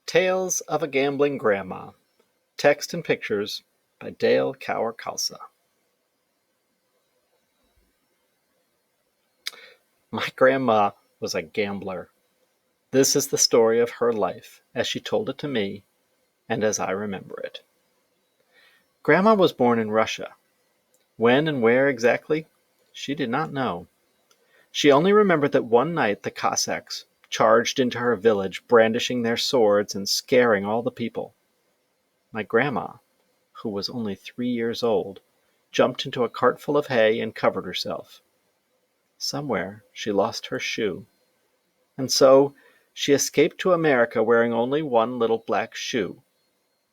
Tales of a Gambling Grandma. Text and pictures by Dale Cower Kalsa. My grandma was a gambler. This is the story of her life, as she told it to me, and as I remember it. Grandma was born in Russia. When and where exactly, she did not know. She only remembered that one night the Cossacks charged into her village, brandishing their swords and scaring all the people. My grandma, who was only 3 years old, jumped into a cart full of hay and covered herself. Somewhere she lost her shoe, and so she escaped to America wearing only one little black shoe,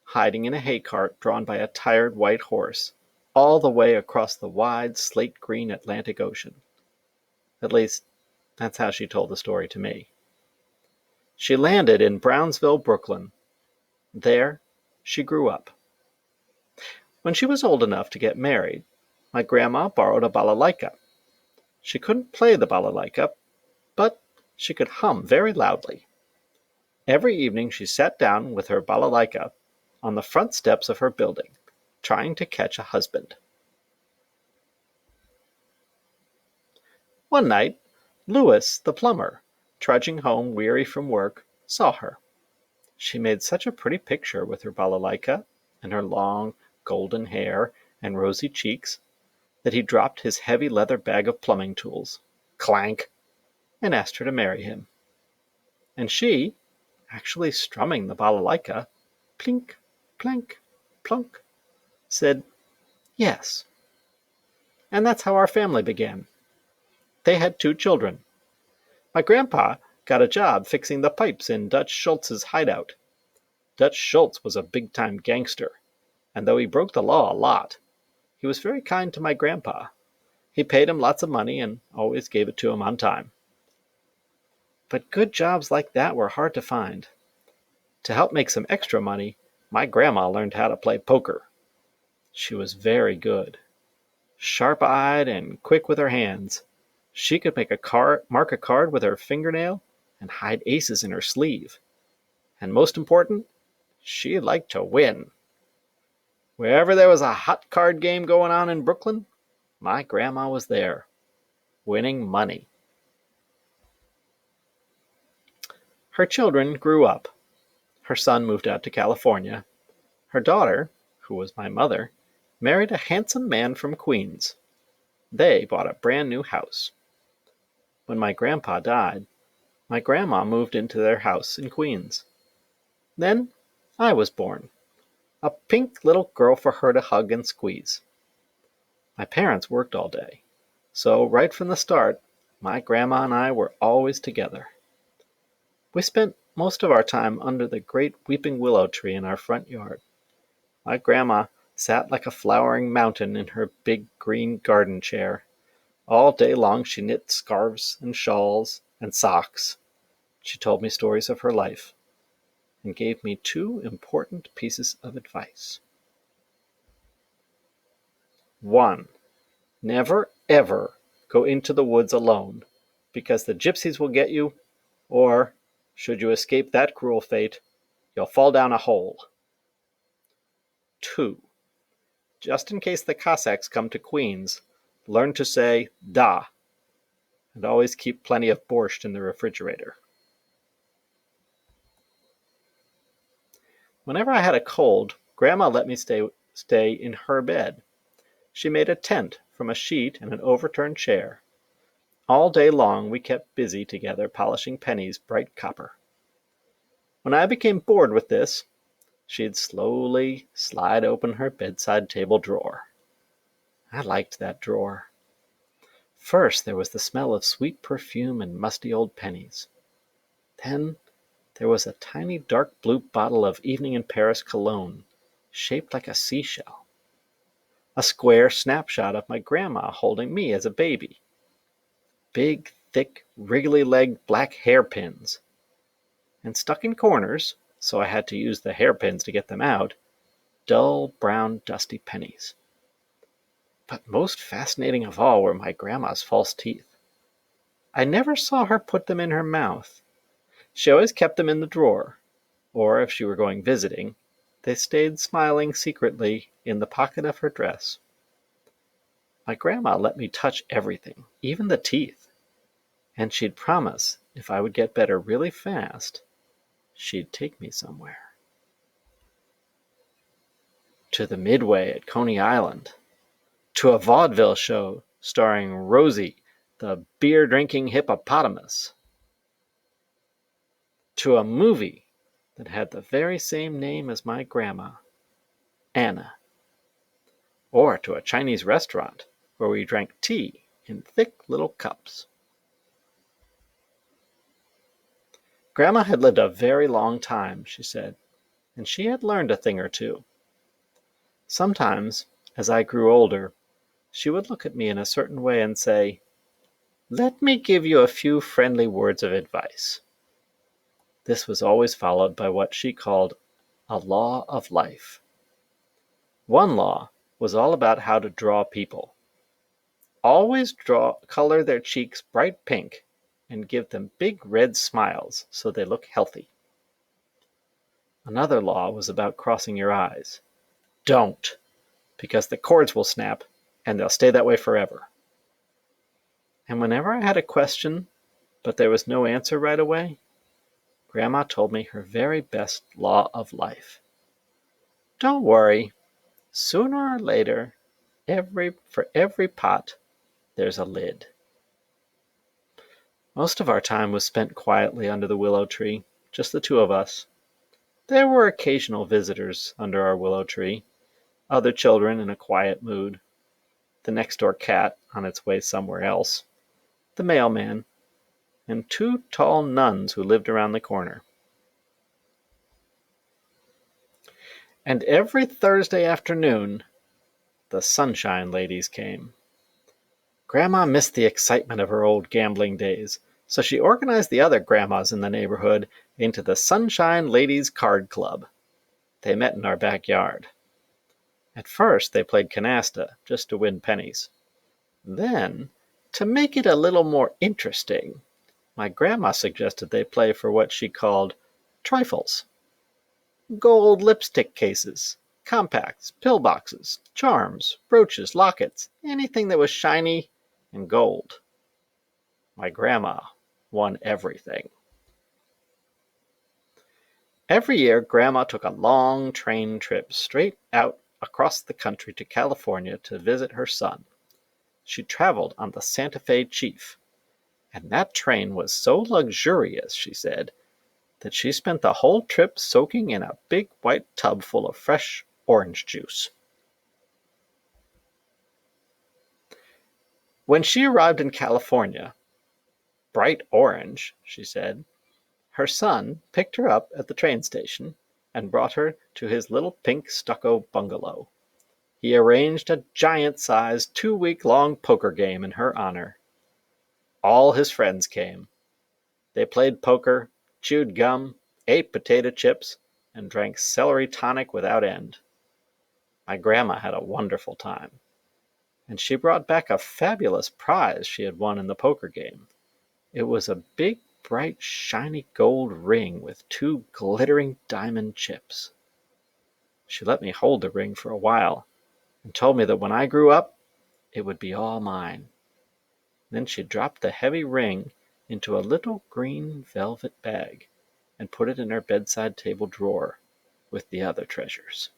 hiding in a hay cart drawn by a tired white horse, all the way across the wide slate-green Atlantic Ocean. At least, that's how she told the story to me. She landed in Brownsville, Brooklyn. There, she grew up. When she was old enough to get married, my grandma borrowed a balalaika. She couldn't play the balalaika, but she could hum very loudly. Every evening she sat down with her balalaika on the front steps of her building, trying to catch a husband. One night, Louis, the plumber, trudging home weary from work, saw her. She made such a pretty picture with her balalaika and her long golden hair and rosy cheeks that he dropped his heavy leather bag of plumbing tools, clank, and asked her to marry him. And she, actually strumming the balalaika, plink, plank, plunk, said, yes. And that's how our family began. They had 2 children. My grandpa got a job fixing the pipes in Dutch Schultz's hideout. Dutch Schultz was a big-time gangster, and though he broke the law a lot, he was very kind to my grandpa. He paid him lots of money and always gave it to him on time. But good jobs like that were hard to find. To help make some extra money, my grandma learned how to play poker. She was very good. Sharp-eyed and quick with her hands, she could mark a card with her fingernail and hide aces in her sleeve. And most important, she liked to win. Wherever there was a hot card game going on in Brooklyn, my grandma was there, winning money. Her children grew up. Her son moved out to California. Her daughter, who was my mother, married a handsome man from Queens. They bought a brand new house. When my grandpa died, my grandma moved into their house in Queens. Then I was born, a pink little girl for her to hug and squeeze. My parents worked all day, so right from the start, my grandma and I were always together. We spent most of our time under the great weeping willow tree in our front yard. My grandma sat like a flowering mountain in her big green garden chair. All day long she knit scarves and shawls and socks. She told me stories of her life and gave me 2 important pieces of advice. 1. Never, ever go into the woods alone, because the gypsies will get you, or, should you escape that cruel fate, you'll fall down a hole. 2. Just in case the Cossacks come to Queens, learn to say da, and always keep plenty of borscht in the refrigerator. Whenever I had a cold, Grandma let me stay in her bed. She made a tent from a sheet and an overturned chair. All day long we kept busy together polishing pennies bright copper. When I became bored with this, she'd slowly slide open her bedside table drawer. I liked that drawer. First there was the smell of sweet perfume and musty old pennies. Then there was a tiny dark blue bottle of Evening in Paris cologne, shaped like a seashell. A square snapshot of my grandma holding me as a baby. Big, thick, wriggly-legged black hairpins. And stuck in corners, so I had to use the hairpins to get them out, dull, brown, dusty pennies. But most fascinating of all were my grandma's false teeth. I never saw her put them in her mouth. She always kept them in the drawer, or if she were going visiting, they stayed smiling secretly in the pocket of her dress. My grandma let me touch everything, even the teeth, and she'd promise if I would get better really fast, she'd take me somewhere. To the Midway at Coney Island, to a vaudeville show starring Rosie, the beer-drinking hippopotamus, to a movie that had the very same name as my grandma, Anna, or to a Chinese restaurant where we drank tea in thick little cups. Grandma had lived a very long time, she said, and she had learned a thing or two. Sometimes, as I grew older, she would look at me in a certain way and say, "Let me give you a few friendly words of advice." This was always followed by what she called a law of life. One law was all about how to draw people. Always color their cheeks bright pink and give them big red smiles so they look healthy. Another law was about crossing your eyes. Don't, because the cords will snap and they'll stay that way forever. And whenever I had a question, but there was no answer right away, Grandma told me her very best law of life. Don't worry, sooner or later, for every pot, there's a lid. Most of our time was spent quietly under the willow tree, just the two of us. There were occasional visitors under our willow tree, other children in a quiet mood, the next-door cat on its way somewhere else, the mailman, and two tall nuns who lived around the corner. And every Thursday afternoon, the Sunshine Ladies came. Grandma missed the excitement of her old gambling days, so she organized the other grandmas in the neighborhood into the Sunshine Ladies Card Club. They met in our backyard. At first, they played canasta, just to win pennies. Then, to make it a little more interesting, my grandma suggested they play for what she called trifles. Gold lipstick cases, compacts, pillboxes, charms, brooches, lockets, anything that was shiny and gold. My grandma won everything. Every year, Grandma took a long train trip straight out across the country to California to visit her son. She traveled on the Santa Fe Chief, and that train was so luxurious, she said, that she spent the whole trip soaking in a big white tub full of fresh orange juice. When she arrived in California, bright orange, she said, her son picked her up at the train station and brought her to his little pink stucco bungalow. He arranged a giant-sized 2-week-long poker game in her honor. All his friends came. They played poker, chewed gum, ate potato chips, and drank celery tonic without end. My grandma had a wonderful time, and she brought back a fabulous prize she had won in the poker game. It was a big, bright, shiny gold ring with 2 glittering diamond chips. She let me hold the ring for a while and told me that when I grew up, it would be all mine. Then she dropped the heavy ring into a little green velvet bag and put it in her bedside table drawer with the other treasures.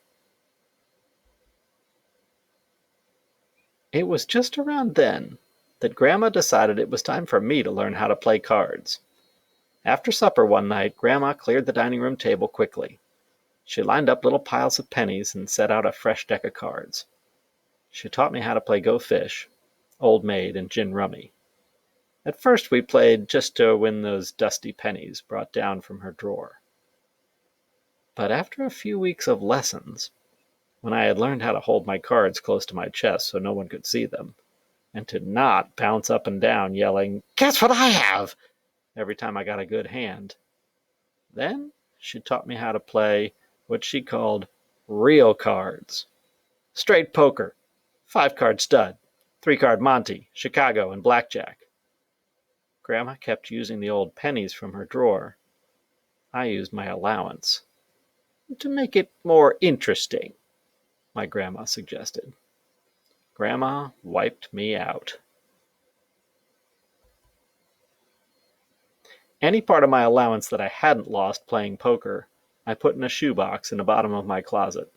It was just around then that Grandma decided it was time for me to learn how to play cards. After supper one night, Grandma cleared the dining room table quickly. She lined up little piles of pennies and set out a fresh deck of cards. She taught me how to play Go Fish, Old Maid, and Gin Rummy. At first we played just to win those dusty pennies brought down from her drawer. But after a few weeks of lessons, when I had learned how to hold my cards close to my chest so no one could see them, and to not bounce up and down yelling, "Guess what I have!" every time I got a good hand, then she taught me how to play what she called real cards. Straight poker, 5-card stud, 3-card Monte, Chicago, and blackjack. Grandma kept using the old pennies from her drawer. I used my allowance To make it more interesting, my grandma suggested. Grandma wiped me out. Any part of my allowance that I hadn't lost playing poker, I put in a shoebox in the bottom of my closet.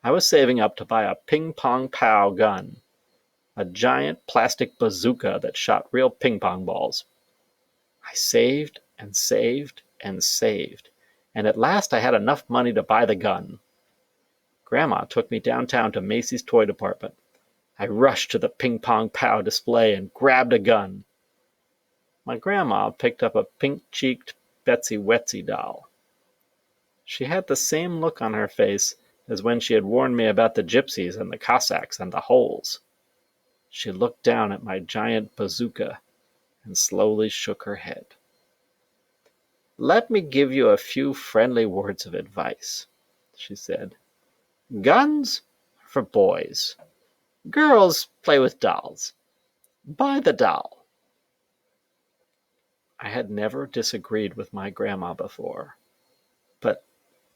I was saving up to buy a ping-pong pow gun, a giant plastic bazooka that shot real ping-pong balls. I saved and saved and saved, and at last I had enough money to buy the gun. Grandma took me downtown to Macy's toy department. I rushed to the ping-pong pow display and grabbed a gun. My grandma picked up a pink-cheeked Betsy Wetsy doll. She had the same look on her face as when she had warned me about the gypsies and the Cossacks and the holes. She looked down at my giant bazooka and slowly shook her head. "Let me give you a few friendly words of advice," she said. "Guns are for boys. Girls play with dolls. Buy the doll." I had never disagreed with my grandma before. But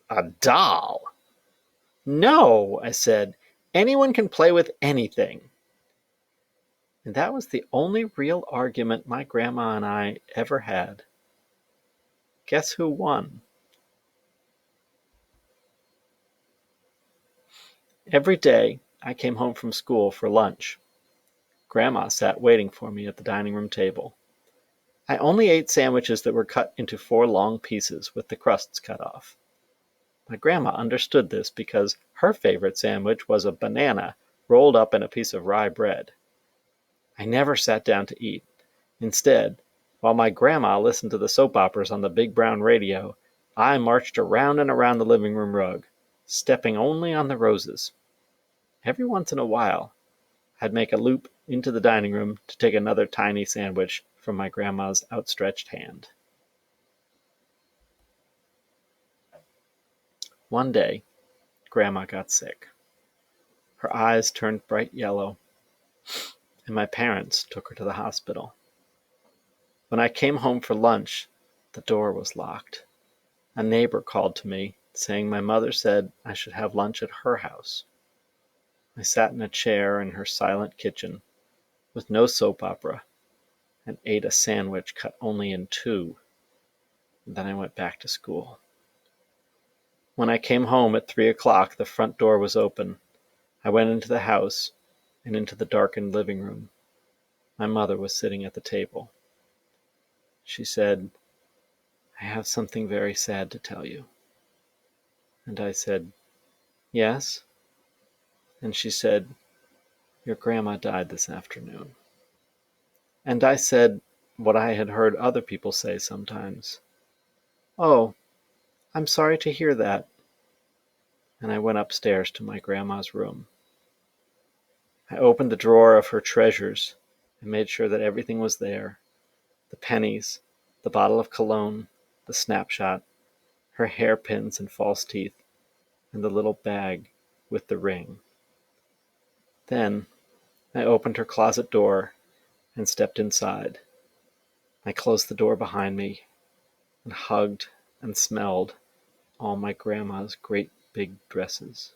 a doll? "No," I said. "Anyone can play with anything." And that was the only real argument my grandma and I ever had. Guess who won? Every day I came home from school for lunch. Grandma sat waiting for me at the dining room table. I only ate sandwiches that were cut into 4 long pieces with the crusts cut off. My grandma understood this because her favorite sandwich was a banana rolled up in a piece of rye bread. I never sat down to eat. Instead, while my grandma listened to the soap operas on the big brown radio, I marched around and around the living room rug, stepping only on the roses. Every once in a while, I'd make a loop into the dining room to take another tiny sandwich from my grandma's outstretched hand. One day, Grandma got sick. Her eyes turned bright yellow, and my parents took her to the hospital. When I came home for lunch, the door was locked. A neighbor called to me, saying my mother said I should have lunch at her house. I sat in a chair in her silent kitchen, with no soap opera, and ate a sandwich cut only in 2. And then I went back to school. When I came home at 3 o'clock, the front door was open. I went into the house and into the darkened living room. My mother was sitting at the table. She said, "I have something very sad to tell you." And I said, "Yes?" And she said, "Your grandma died this afternoon." And I said what I had heard other people say sometimes. "Oh, I'm sorry to hear that." And I went upstairs to my grandma's room. I opened the drawer of her treasures and made sure that everything was there. The pennies, the bottle of cologne, the snapshot, her hairpins and false teeth, and the little bag with the ring. Then I opened her closet door and stepped inside. I closed the door behind me and hugged and smelled all my grandma's great big dresses.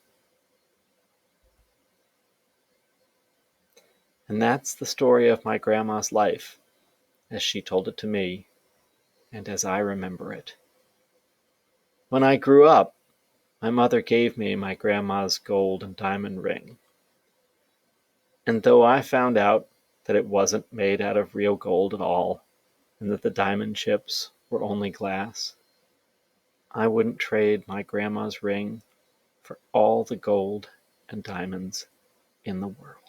And that's the story of my grandma's life, as she told it to me, and as I remember it. When I grew up, my mother gave me my grandma's gold and diamond ring. And though I found out that it wasn't made out of real gold at all, and that the diamond chips were only glass, I wouldn't trade my grandma's ring for all the gold and diamonds in the world.